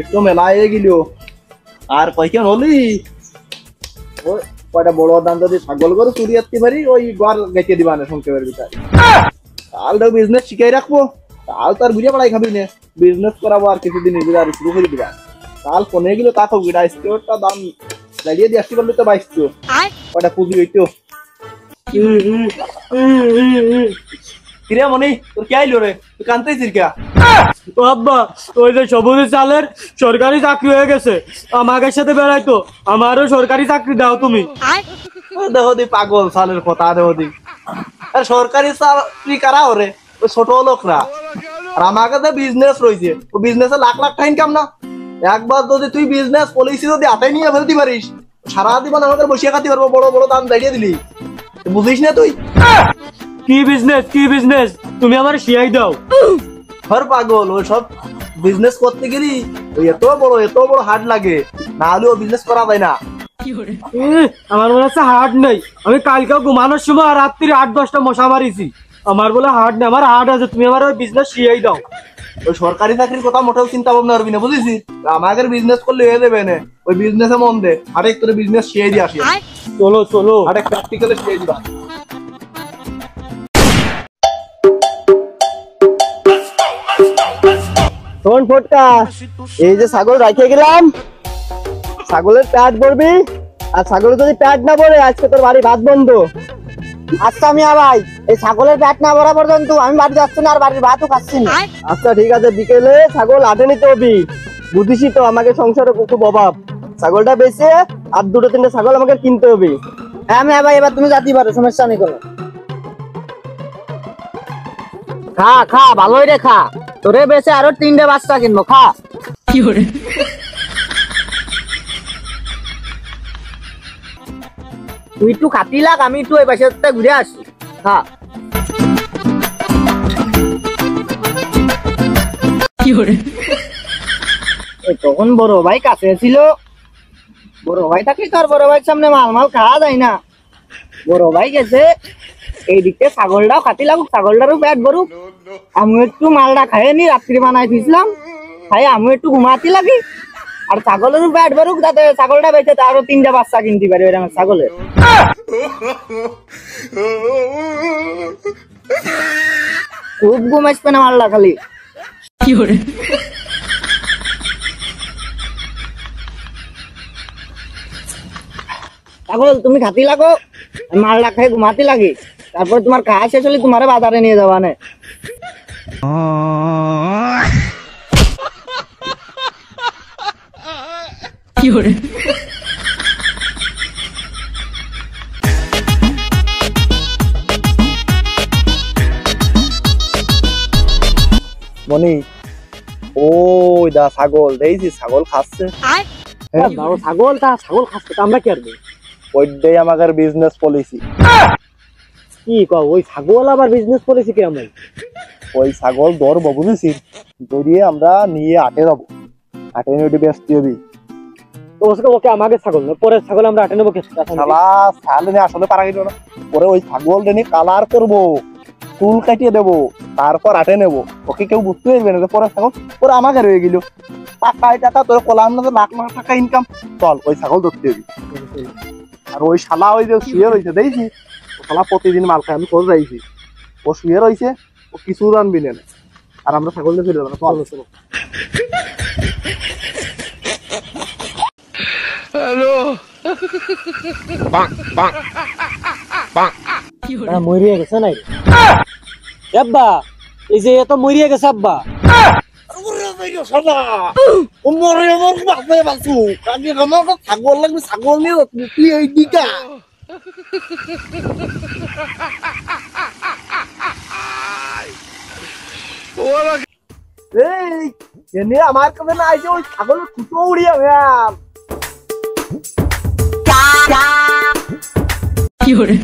একটু মেলায় গেল আর কয়কেন হলি ওই কয়টা বড় দাম যদি ছাগল করে চুরি আসতে পারি ওই ঘর গেছে দিবা না সংক্ষেপের ভিতরে তাহলে বিজনেস শিখাই রাখবো তাহলে তার বুঝে পড়াই খাবি না বিজনেস করাবো আর কিছুদিন নিজের আর শুরু করে দিবা তাহলে ফোনে গেলো তা তো গিটা স্টোরটা দাম লাগিয়ে দিয়ে আসতে পারলে তো 2200 কয়টা পুঁজি হইতো কিরে মনি তোর কে আইলো রে তুই কানতেছিস কে ও আব্বা ওই যে সবুজ চালের সরকারি চাকরি হয়ে গেছে আমাদের সাথে বেড়াইতো আমারও সরকারি চাকরি দাও তুমি দেখো দি পাগল সালের কথা দেখো দি আর সরকারি চাকরি কারা ওরে ওই ছোট লোকরা আর আমাকে তো বিজনেস রয়েছে ও বিজনেসে লাখ লাখ টাকা ইনকাম না একবার যদি তুই বিজনেস পলিসি যদি হাতে নিয়ে ফেলতে পারিস সারা জীবন আমাদের বসিয়ে খাতে পারবো বড় বড় দাম দাঁড়িয়ে দিলি বুঝিস না তুই কি বিজনেস তুমি আমার শিয়াই দাও হর পাগল ওই সব বিজনেস করতে গেলি ওই এত বড় হার্ড লাগে না হলে ও বিজনেস করা যায় না আমার মনে হচ্ছে হার্ড নেই আমি কালকেও ঘুমানোর সময় রাত্রি 8-10টা মশা মারিছি আমার বলে হার্ড নেই আমার হার্ড আছে তুমি আমার ওই বিজনেস শিয়াই দাও ওই সরকারি চাকরির কথা মোটেও চিন্তা ভাবনা করবি না বুঝেছি আমাদের বিজনেস করলে হয়ে যাবে না ওই বিজনেসে মন দে আরেক তোর বিজনেস শিয়ে দিয়ে আসি চলো আরেক প্র্যাকটিক্যালে শিয়ে দিবা শোন ফটকা এই যে ছাগল রাখিয়ে গেলাম ছাগলের প্যাট ভরবি আর ছাগলের যদি প্যাট না ভরে আজকে তোর বাড়ি ভাত বন্ধ আচ্ছা মিয়া ভাই এই ছাগলের পেট না ভরা পর্যন্ত আমি বাড়ি যাচ্ছি না আর বাড়ির ভাতও খাচ্ছি না। আচ্ছা ঠিক আছে বিকেলে ছাগল হাটে নিতে হবি বুঝিসই তো আমাকে সংসারে খুব অভাব ছাগলটা বেচে আর 2-3টা ছাগল আমাকে কিনতে হবে হ্যাঁ মিয়া ভাই এবার তুমি যাতে পারো সমস্যা নেই কোনো। খা ভালোই রে খা তোরে বেচে আরো 3টে বাচ্চা কিনবো খা কি করে তুই একটু খাতি লাগ আমি একটু ওই পাশে ঘুরে আসি হ্যাঁ তখন বড় ভাই কাছে ছিল বড় ভাই থাকলে তো আর বড় ভাইয়ের সামনে মাল খাওয়া যায় না বড় ভাই গেছে এই দিকতে ছাগলটাও খাতি লাগুক ছাগলটারও পেট ভরুক আমি একটু মালটা খাইয়ে নি রাত্রি বানাই দিয়েছিলাম খাই আমি একটু ঘুমাতে লাগি আর ছাগলেরও পেট ভরুক যাতে ছাগলটা বেঁচে আরো 3টে বাচ্চা কিনতে পারি ওইরকম ছাগলের খুব ঘুম আসবে না মালটা খালি কি করে ছাগল তুমি খাতি লাগো মালটা খাই ঘুমাতে লাগে তারপর তোমার খাওয়া শেষ হলে তোমার বাজারে নিয়ে যাবা না কি করে মনি ওই দা ছাগল দেখছি ছাগল খাচ্ছে ছাগল খাচ্ছে আমরা কি করবো ওইটাই আমাদের বিজনেস পলিসি কি কও ওই ছাগল আবার বিজনেস পলিসি কি আমরা ওই ছাগল ধরবো বুঝেছিস ধরিয়ে আমরা নিয়ে হাটে যাবো হাটে নিয়ে ওটি বেচতে হবে ওকে আমাকে ছাগল না পরে ছাগল আমরা হাটে নেবো আসলে পারা গেল না পরে ওই ছাগল নিয়ে কালার করবো চুল কাটিয়ে দেবো তারপর হাটে নেবো ওকে কেউ বুঝতে পারবে না পরে ছাগল পরে আমাকে রয়ে গেল টাকা তোর কলাম না লাখ লাখ টাকা ইনকাম চল ওই ছাগল ধরতে হবে আর ওই শালা ওই যে শুয়ে রয়েছে দেখছি ও শালা প্রতিদিন মাল খায় আমি করে যাইছি ও শুয়ে রয়েছে ও কিছু জানবি না আর আমরা ছাগল দিয়ে ফিরে যাবো চলো হ্যালো মরিয়া গেছে নাই আব্বা এই যে এত মরিয়া গেছে আব্বা ছাগল লাগবে ছাগল নিয়ে তুই এই দিকা আমার কাছে না আইছে ওই ছাগলের খুঁটো উড়িয়ে কি করে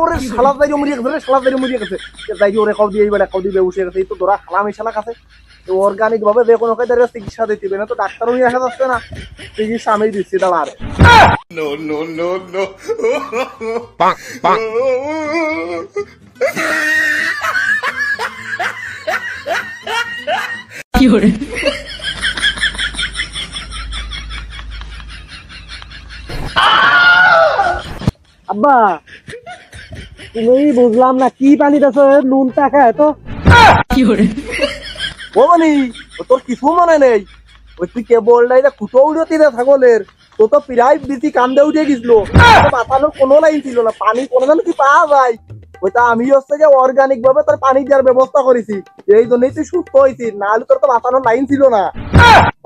ওরে শালা দাইরে মরিয়ে গেছে শালা দাইরে মরিয়ে গেছে দাইরে ওরে কও দিয়ে এইবারে কও দিবে উঠে গেছে এই তো তোরা খালাম এই শালা কাছে অর্গানিক ভাবে যে কোনো কাজে চিকিৎসা দিতে হবে না, তো ডাক্তারও নিয়ে আসা যাচ্ছে না, চিকিৎসা আমি দিচ্ছি দাঁড়ার। আব্বা তুমি বুঝলাম না কি পানি দাস নুন টাকা এত ও বলি তোর কিছু মনে নেই, ওই তুই কেবল নাই কুটো উড়তি রে ছাগলের, তো তো প্রায় দিতি কান্দে উঠে গেছিল, বাঁচানোর কোনো লাইন ছিল না, পানি কোনো যেন কি পাওয়া যায়, ওইটা আমি হচ্ছে যে অর্গানিক ভাবে তোর পানি দেওয়ার ব্যবস্থা করেছি, এই জন্যই তুই সুস্থ হয়েছিস, নাহলে তোর তো বাঁচানোর লাইন ছিল না।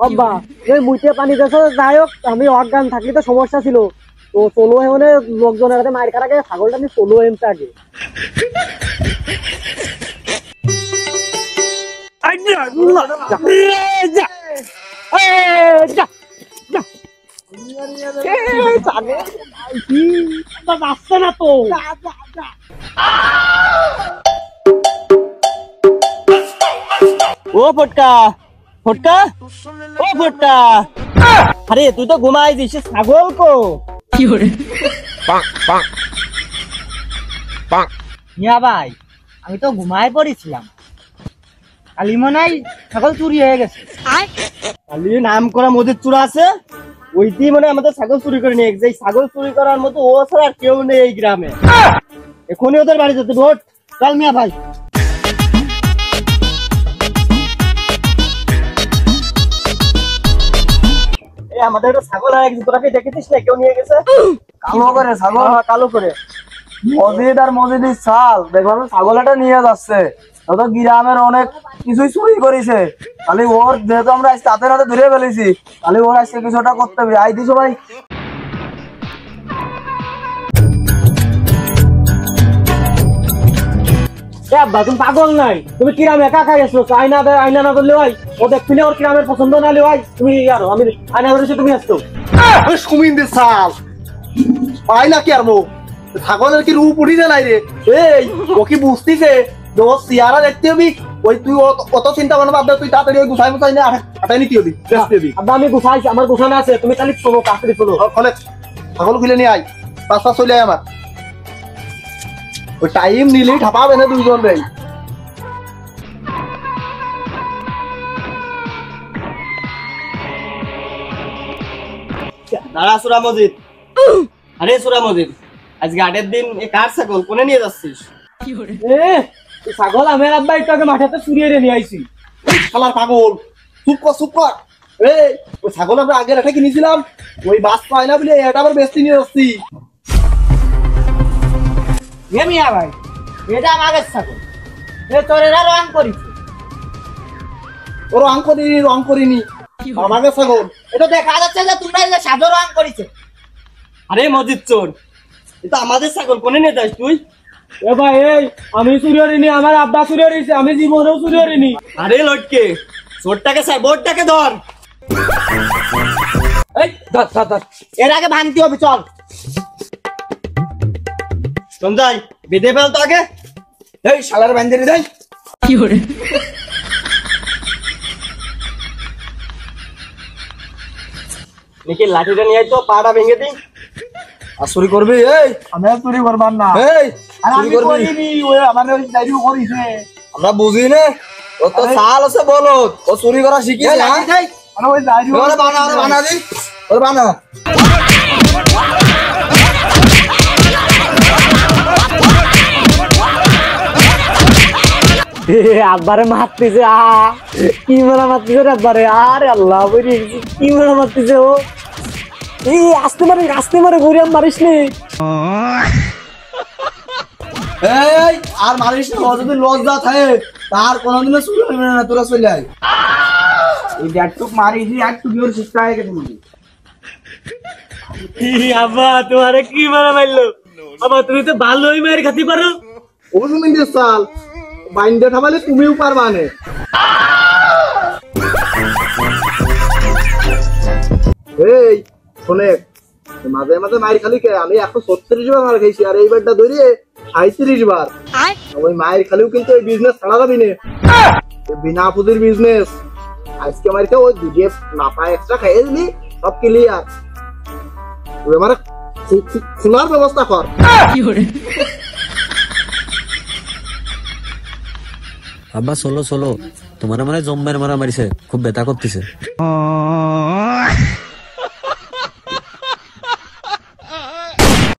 আব্বা এই মুইতে পানি দাস যাই হোক, আমি অজ্ঞান থাকলে তো সমস্যা ছিল, তো চলো মানে লোকজনের হাতে মায়ের কাটাকে ছাগলটা নিয়ে চলো এমতে আগে। আসছে না তো ও ফটকা ফটকা ও ফটকা, আরে তুই তো ঘুমাই দিস, ছাগল কো মিয়া ভাই? আমি তো ঘুমায় পড়েছিলাম, কালি মনে হয় ছাগল চুরি হয়ে গেছে। খালি নাম করা মদের চূড়া আছে, ওইটি মানে আমাদের ছাগল চুরি করে নিয়ে গেছে। এই ছাগল চুরি করার মতো ও ছাড়া আর কেউ নেই এই গ্রামে। এখনই ওদের বাড়ি যেতে ভোট। চল মিয়া ভাই। এই আমাদের একটা ছাগল আর একদিন তোরা কি দেখেছিস না, কেউ নিয়ে গেছে কালো করে ছাগল, কালো করে। মসজিদ আর মসজিদের চাল দেখলাম ছাগলটা নিয়ে যাচ্ছে, তো গ্রামের অনেক কিছুই চুরি করেছে, খালি ওর যেহেতু আমরা তাতে রাতে ধরে ফেলেছি, খালি ওর আজকে কিছুটা করতে হবে। আই দিছো ভাই। আব্বা তুমি পাগল নাই, তুমি কিরামে একা একা গেছো, আয়না না করলে ভাই ও দেখছিলে ওর কিরামের পছন্দ না হলে ভাই তুমি আর আমি আয়না করেছি তুমি আসতো সুমিন্দির চাল পাই না কি আর মো ছাগলের কি রূপ উঠিছে নাই রে, এই ও কি বুঝতিছে যে ও চেহারা দেখতে হবি, ওই তুই অত চিন্তা ভাবনা বাদ দে, তুই তাড়াতাড়ি ওই গুছাই মুছাই নিয়ে হাঁটাই নিতে হবি, বেচতে হবি। আব্বা আমি গুছাইছি, আমার গুছানো আছে, তুমি খালি শোনো, তাড়াতাড়ি শোনো। ফলে ছাগল খুলে নিয়ে আয়, পাঁচ চলে আয় আমার, ওই টাইম নিলেই ঠাপাবে না দুইজন রে। দাঁড়া সুরা মজিদ, আরে সুরা মজিদ, আজকে 8 দিন এ কার ছাগল কোনে নিয়ে যাচ্ছিস? ছাগল আমার আব্বা একটু আগে মাঠেতে চুরিয়ে নিয়ে আইছি। শালার পাগল, চুপ কর চুপ কর। এই ওই ছাগল আমরা আগের একটা কিনেছিলাম, ওই বাস পায় না বলে এটা আবার বেচতে নিয়ে যাচ্ছি। মিয়া ভাই এটা আমাদের ছাগল, এ তোর এরা রং করিছে। ও রং করিনি রং করিনি, আমাকে ছাগল। এটা দেখা যাচ্ছে যে তোমরা এই যে সাদর রং করিছে। আরে মজিদ চোর, এটা আমাদের ছাগল কোনে নিয়ে যাস তুই? এ ভাই এই আমি চুরি করিনি, আমার আব্বা চুরি করেছে, আমি জীবনেও চুরি করিনি। আরে লটকে চোরটাকে চাই, বোর্ডটাকে ধর। এই ধর ধর ধর, এর আগে ভাঙতে হবে, চল সঞ্জয় বেঁধে ফেল তো আগে। এই শালার বান্ধে দেয় নাকি লাঠিটা নিয়ে আয় তো, পাটা ভেঙে দিই। আর চুরি করবি? এই আমি আর চুরি করবার না, এই চুরি করবি? ওই আমাদের ওই ডাইরিও করিছে, আমরা বুঝি না, ও তো সাল আছে বলো, ও চুরি করা শিখিছে না। মানে ওই ডাইরিও বানা বানা দি, ওর বানা। আব্বারে মারতেছে, কি মেলা মারতেছে রে আব্বারে, আরে আল্লাহ কি মেলা মারতেছে ও। এই আস্তে মারে ঘুরিয়ে মারিস নি। এই আর মারিস না, যদি লজ্জা থাকে তার কোনোদিনও চুরি করবি না, তোরা চলে আয়। এই একটুক মারিস, একটু বিয়ের শিক্ষা হয়ে গেছে মনে। আব্বা তোমারে কি মারা মারলো? আব্বা তুমি তো ভালোই মার খাতি পারো। ও তুমি সাল বাইন্ডে থামালে তুমিও পারবা না। এই শোনে, মাঝে মাঝে মায়ের খালি কে, আমি 136 বার মার খাইছি, আর এইবারটা ধরিয়ে 37 বার। ওই মায়ের খালিও কিন্তু এই বিজনেস ছাড়া যাবি না। বিনা পুঁজির বিজনেস আজকে মারিতে ওই দুধে নাপা এক্সট্রা খাইয়ে দিলি সব ক্লিয়ার তুই আমার শোনার ব্যবস্থা কর আব্বা চলো চলো তোমার মানে জম্মের মারা মারিছে খুব ব্যথা করতেছে